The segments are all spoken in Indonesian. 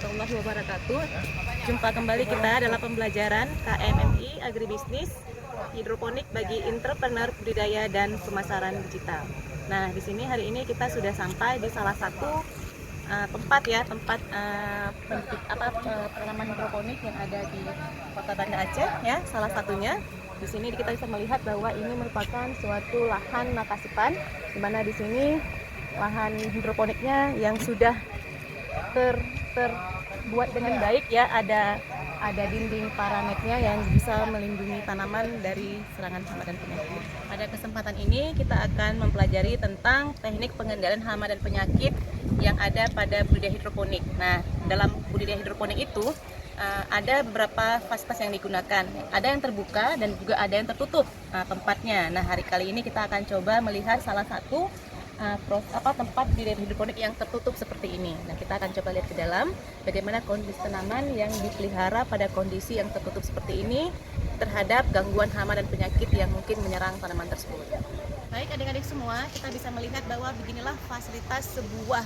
warahmatullahi wabarakatuh. Jumpa kembali kita dalam pembelajaran KMMI Agribisnis Hidroponik bagi entrepreneur budidaya dan pemasaran digital. Nah, di sini hari ini kita sudah sampai di salah satu tempat penanaman hidroponik yang ada di Kota Banda Aceh ya. Salah satunya di sini kita bisa melihat bahwa ini merupakan suatu lahan makasipan, di mana di sini lahan hidroponiknya yang sudah terbuat dengan baik ya, ada dinding paranetnya yang bisa melindungi tanaman dari serangan hama dan penyakit. Pada kesempatan ini kita akan mempelajari tentang teknik pengendalian hama dan penyakit yang ada pada budidaya hidroponik. Nah, dalam budidaya hidroponik itu ada beberapa fasilitas yang digunakan. Ada yang terbuka dan juga ada yang tertutup tempatnya. Nah, hari kali ini kita akan coba melihat salah satu tempat di hidroponik yang tertutup seperti ini. Nah, kita akan coba lihat ke dalam bagaimana kondisi tanaman yang dipelihara pada kondisi yang tertutup seperti ini terhadap gangguan hama dan penyakit yang mungkin menyerang tanaman tersebut. Baik adik-adik semua, kita bisa melihat bahwa beginilah fasilitas sebuah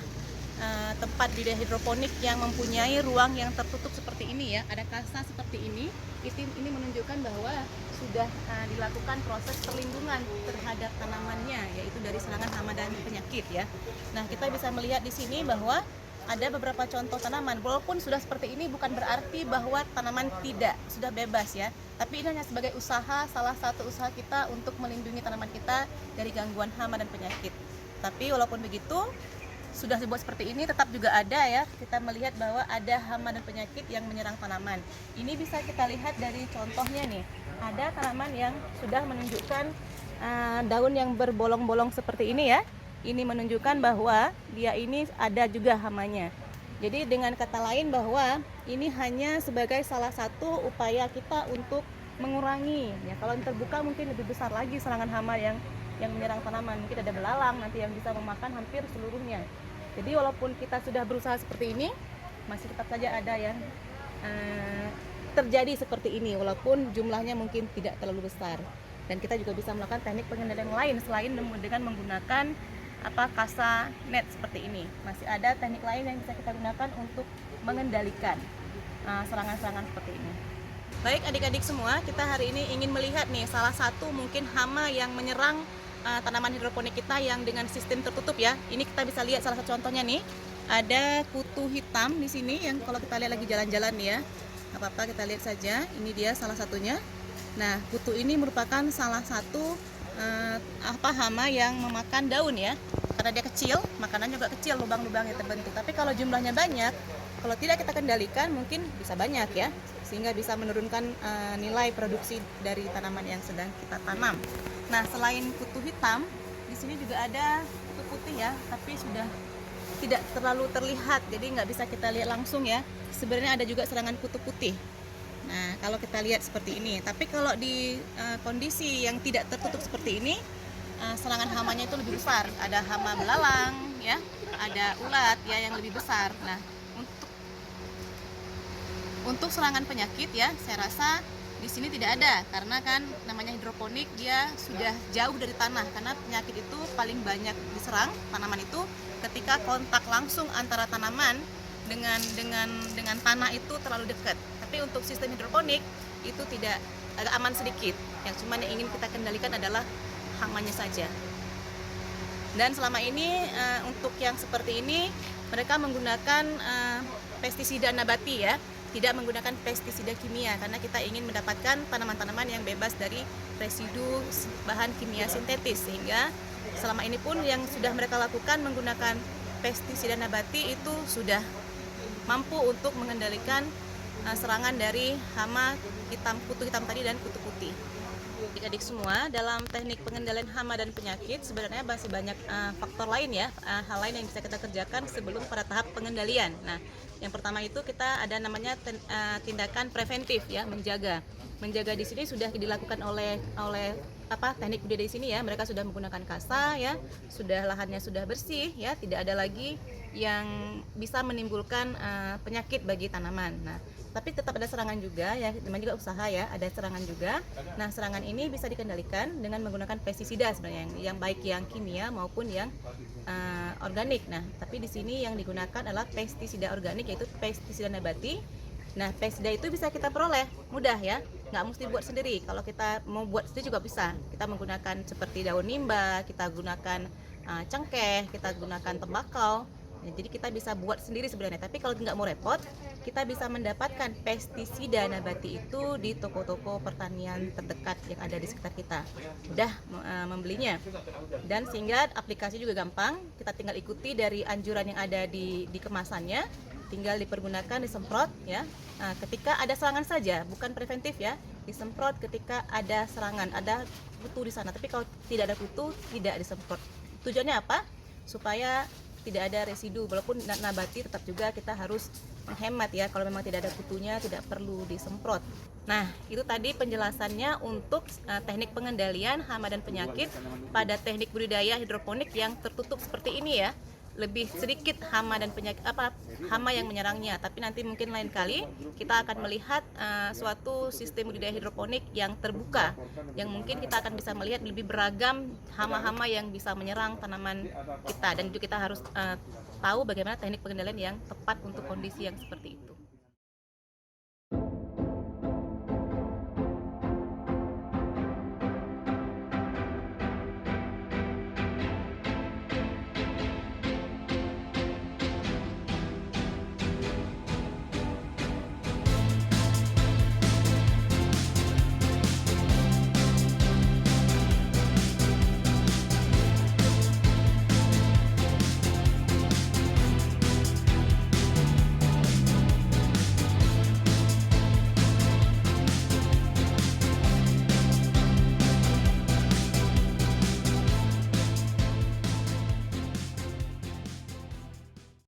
tempat budidaya hidroponik yang mempunyai ruang yang tertutup seperti ini ya. Ada kasa seperti ini. Ini menunjukkan bahwa sudah dilakukan proses perlindungan terhadap tanamannya, yaitu dari serangan hama dan penyakit ya. Nah, kita bisa melihat di sini bahwa ada beberapa contoh tanaman. Walaupun sudah seperti ini bukan berarti bahwa tanaman tidak sudah bebas ya. Tapi ini hanya sebagai usaha, salah satu usaha kita untuk melindungi tanaman kita dari gangguan hama dan penyakit. Tapi walaupun begitu, sudah dibuat seperti ini tetap juga ada ya, kita melihat bahwa ada hama dan penyakit yang menyerang tanaman. Ini bisa kita lihat dari contohnya nih, ada tanaman yang sudah menunjukkan daun yang berbolong-bolong seperti ini ya. Ini menunjukkan bahwa dia ini ada juga hamanya. Jadi dengan kata lain bahwa ini hanya sebagai salah satu upaya kita untuk mengurangi ya. Kalau terbuka mungkin lebih besar lagi serangan hama yang menyerang tanaman, mungkin ada belalang nanti yang bisa memakan hampir seluruhnya. Jadi walaupun kita sudah berusaha seperti ini, masih tetap saja ada yang terjadi seperti ini, walaupun jumlahnya mungkin tidak terlalu besar. Dan kita juga bisa melakukan teknik pengendalian lain selain dengan menggunakan kasa net seperti ini. Masih ada teknik lain yang bisa kita gunakan untuk mengendalikan serangan-serangan seperti ini. Baik adik-adik semua, kita hari ini ingin melihat nih salah satu mungkin hama yang menyerang tanaman hidroponik kita yang dengan sistem tertutup ya. Ini kita bisa lihat salah satu contohnya nih. Ada kutu hitam di sini yang kalau kita lihat lagi jalan-jalan nih ya. Gak apa-apa, kita lihat saja. Ini dia salah satunya. Nah, kutu ini merupakan salah satu hama yang memakan daun ya. Karena dia kecil, makanannya juga kecil, lubang-lubang yang terbentuk. Tapi kalau jumlahnya banyak, kalau tidak kita kendalikan mungkin bisa banyak ya, sehingga bisa menurunkan nilai produksi dari tanaman yang sedang kita tanam. Nah, selain kutu hitam, di sini juga ada kutu putih ya, tapi sudah tidak terlalu terlihat, jadi nggak bisa kita lihat langsung ya. Sebenarnya ada juga serangan kutu putih. Nah, kalau kita lihat seperti ini, tapi kalau di kondisi yang tidak tertutup seperti ini, serangan hamanya itu lebih besar. Ada hama belalang ya, ada ulat ya yang lebih besar. Nah, untuk serangan penyakit ya, saya rasa di sini tidak ada, karena kan namanya hidroponik, dia sudah jauh dari tanah, karena penyakit itu paling banyak diserang tanaman itu ketika kontak langsung antara tanaman dengan tanah itu terlalu dekat. Tapi untuk sistem hidroponik itu tidak, agak aman sedikit. Yang cuma yang ingin kita kendalikan adalah hamanya saja. Dan selama ini untuk yang seperti ini mereka menggunakan pestisida nabati ya, tidak menggunakan pestisida kimia, karena kita ingin mendapatkan tanaman-tanaman yang bebas dari residu bahan kimia sintetis, sehingga selama ini pun yang sudah mereka lakukan menggunakan pestisida nabati itu sudah mampu untuk mengendalikan serangan dari hama kutu hitam tadi dan kutu putih. Adik-adik semua, dalam teknik pengendalian hama dan penyakit sebenarnya masih banyak faktor lain ya, hal lain yang bisa kita kerjakan sebelum pada tahap pengendalian. Nah, yang pertama itu kita ada namanya tindakan preventif ya, menjaga di sini sudah dilakukan oleh teknik budidaya di sini ya. Mereka sudah menggunakan kasa ya, sudah lahannya sudah bersih ya, tidak ada lagi yang bisa menimbulkan penyakit bagi tanaman. Nah, tapi tetap ada serangan juga ya, namanya juga usaha ya, ada serangan juga. Nah, serangan ini bisa dikendalikan dengan menggunakan pestisida sebenarnya, yang baik yang kimia maupun yang organik. Nah, tapi di sini yang digunakan adalah pestisida organik, yaitu pestisida nabati. Nah, pestisida itu bisa kita peroleh mudah ya, nggak mesti buat sendiri. Kalau kita mau buat sendiri juga bisa. Kita menggunakan seperti daun nimba, kita gunakan cengkeh, kita gunakan tembakau. Nah, jadi kita bisa buat sendiri sebenarnya. Tapi kalau nggak mau repot, kita bisa mendapatkan pestisida nabati itu di toko-toko pertanian terdekat yang ada di sekitar kita. Mudah membelinya. Dan sehingga aplikasi juga gampang. Kita tinggal ikuti dari anjuran yang ada di kemasannya. Tinggal dipergunakan, disemprot ya. Nah, ketika ada serangan saja, bukan preventif ya. Disemprot ketika ada serangan, ada kutu di sana. Tapi kalau tidak ada kutu, tidak disemprot. Tujuannya apa? Supaya tidak ada residu, walaupun nabati tetap juga kita harus menghemat ya. Kalau memang tidak ada kutunya, tidak perlu disemprot. Nah, itu tadi penjelasannya untuk teknik pengendalian hama dan penyakit pada teknik budidaya hidroponik yang tertutup seperti ini ya. Lebih sedikit hama dan penyakit hama yang menyerangnya, tapi nanti mungkin lain kali kita akan melihat suatu sistem budidaya hidroponik yang terbuka, yang mungkin kita akan bisa melihat lebih beragam hama-hama yang bisa menyerang tanaman kita, dan juga kita harus tahu bagaimana teknik pengendalian yang tepat untuk kondisi yang seperti itu.